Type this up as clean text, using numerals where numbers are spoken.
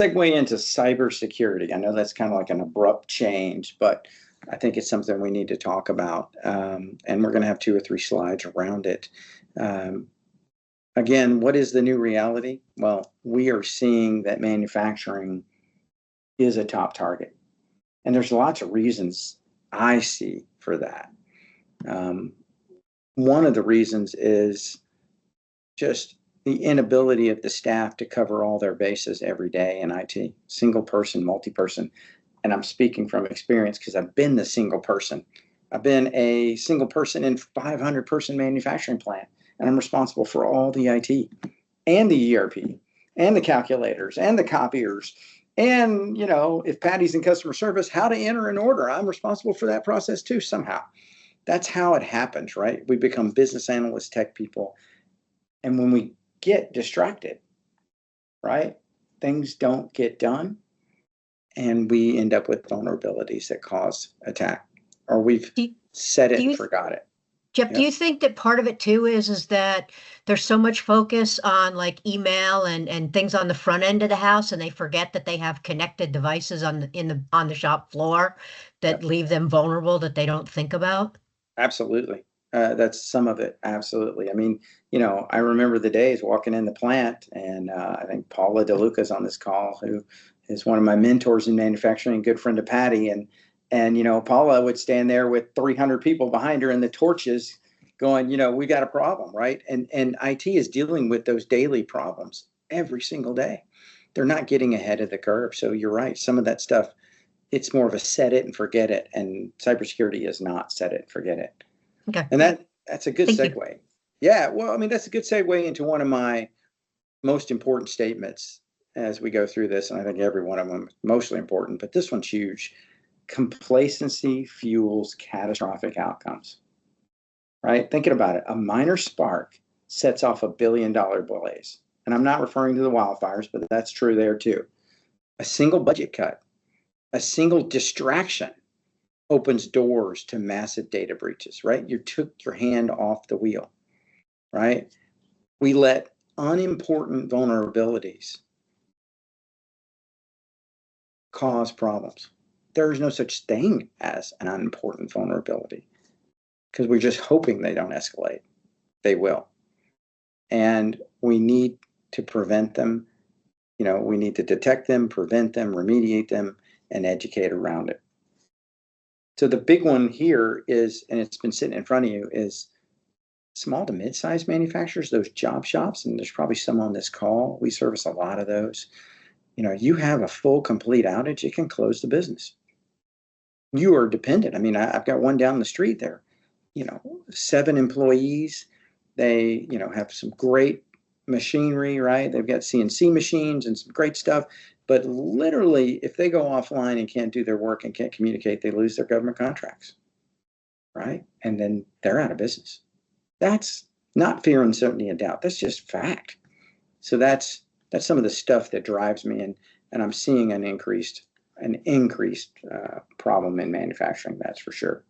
segue into cybersecurity. I know that's kind of like an abrupt change, but I think it's something we need to talk about. And we're going to have 2 or 3 slides around it. Again, what is the new reality? Well, we are seeing that manufacturing is a top target. And there's lots of reasons I see for that. One of the reasons is just the inability of the staff to cover all their bases every day in IT, single person, multi-person. And I'm speaking from experience because I've been the single person. I've been a single person in 500 person manufacturing plant, and I'm responsible for all the IT and the ERP and the calculators and the copiers. And, you know, if Patty's in customer service, how to enter an order, I'm responsible for that process too, somehow. That's how it happens, right? We become business analysts, tech people. And when we get distracted, right, things don't get done. And we end up with vulnerabilities that cause attack, or we've said it and forgot it. Jeff, do you think that part of it too is that there's so much focus on like email and things on the front end of the house, and they forget that they have connected devices on the shop floor that leave them vulnerable that they don't think about? Absolutely. That's some of it. Absolutely. I mean, you know, I remember the days walking in the plant, and I think Paula DeLuca's on this call, who is one of my mentors in manufacturing, good friend of Patty. And you know, Paula would stand there with 300 people behind her and the torches going, you know, we got a problem, right? And IT is dealing with those daily problems every single day. They're not getting ahead of the curve. So you're right. Some of that stuff, it's more of a set it and forget it. And cybersecurity is not set it and forget it. Okay. And that's a good segue. Yeah, well, I mean, that's a good segue into one of my most important statements as we go through this. And I think every one of them is mostly important, but this one's huge. Complacency fuels catastrophic outcomes, right? Thinking about it, a minor spark sets off $1 billion blaze. And I'm not referring to the wildfires, but that's true there too. A single budget cut, a single distraction opens doors to massive data breaches, right? You took your hand off the wheel, right? We let unimportant vulnerabilities cause problems. There is no such thing as an unimportant vulnerability because we're just hoping they don't escalate. They will. And we need to prevent them. You know, we need to detect them, prevent them, remediate them, and educate around it. So the big one here is, and it's been sitting in front of you, is small to mid-sized manufacturers, those job shops, and there's probably some on this call. We service a lot of those. You know, you have a full, complete outage, it can close the business. You are dependent. I mean, I've got one down the street there, you know, 7 employees. They, you know, have some great machinery, right? They've got CNC machines and some great stuff. But literally, if they go offline and can't do their work and can't communicate, they lose their government contracts, right? And then they're out of business. That's not fear, uncertainty, and doubt. That's just fact. So that's some of the stuff that drives me, and I'm seeing an increased problem in manufacturing. That's for sure.